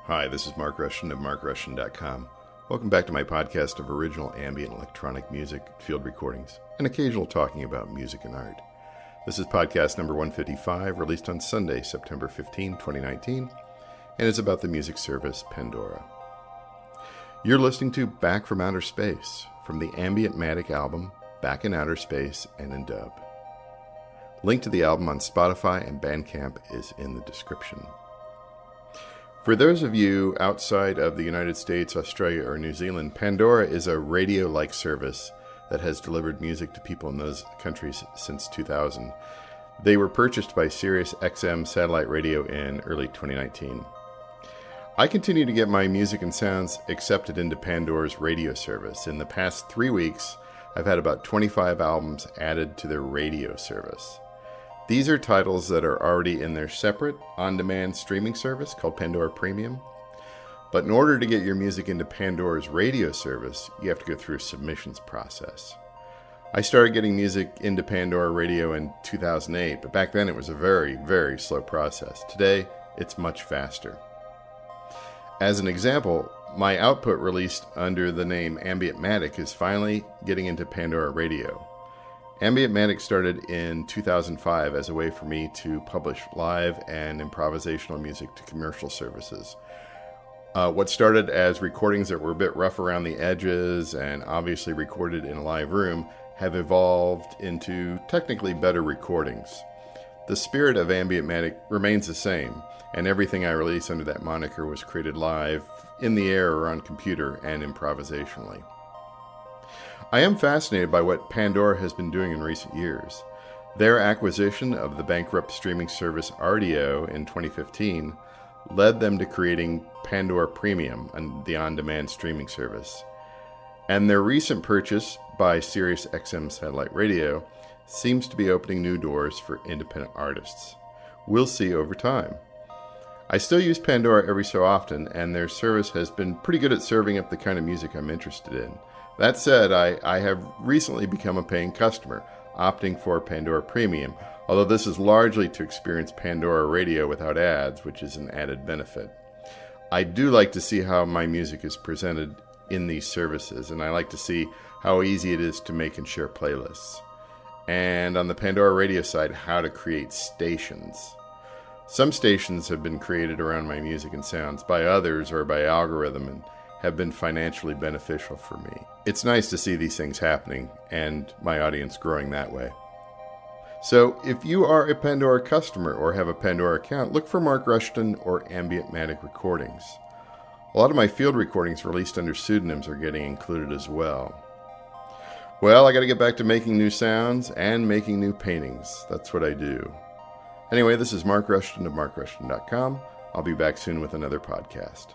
Hi, this is Mark Rushton of markrushton.com. Welcome back to my podcast of original ambient electronic music, field recordings, and occasional talking about music and art. This is podcast number 155, released on Sunday, September 15, 2019, and it's about the music service Pandora. You're listening to Back from Outer Space, from the Ambient Matyk album, Back in Outer Space and in Dub. Link to the album on Spotify and Bandcamp is in the description. For those of you outside of the United States, Australia, or New Zealand, Pandora is a radio-like service that has delivered music to people in those countries since 2000. They were purchased by Sirius XM satellite radio in early 2019. I continue to get my music and sounds accepted into Pandora's radio service. In the past 3 weeks, I've had about 25 albums added to their radio service. These are titles that are already in their separate, on-demand streaming service called Pandora Premium. But in order to get your music into Pandora's radio service, you have to go through a submissions process. I started getting music into Pandora Radio in 2008, but back then it was a very, very slow process. Today, it's much faster. As an example, my output released under the name Ambient Matyk is finally getting into Pandora Radio. Ambient Matyk started in 2005 as a way for me to publish live and improvisational music to commercial services. What started as recordings that were a bit rough around the edges and obviously recorded in a live room have evolved into technically better recordings. The spirit of Ambient Matyk remains the same, and everything I release under that moniker was created live, in the air or on computer, and improvisationally. I am fascinated by what Pandora has been doing in recent years. Their acquisition of the bankrupt streaming service RDO in 2015 led them to creating Pandora Premium, the on-demand streaming service. And their recent purchase by Sirius XM satellite radio seems to be opening new doors for independent artists. We'll see over time. I still use Pandora every so often, and their service has been pretty good at serving up the kind of music I'm interested in. That said, I have recently become a paying customer, opting for Pandora Premium, although this is largely to experience Pandora Radio without ads, which is an added benefit. I do like to see how my music is presented in these services, and I like to see how easy it is to make and share playlists. And on the Pandora Radio side, how to create stations. Some stations have been created around my music and sounds by others or by algorithm and have been financially beneficial for me. It's nice to see these things happening and my audience growing that way. So if you are a Pandora customer or have a Pandora account, look for Mark Rushton or Ambient Matyk recordings. A lot of my field recordings released under pseudonyms are getting included as well. Well, I got to get back to making new sounds and making new paintings. That's what I do. Anyway, this is Mark Rushton of markrushton.com. I'll be back soon with another podcast.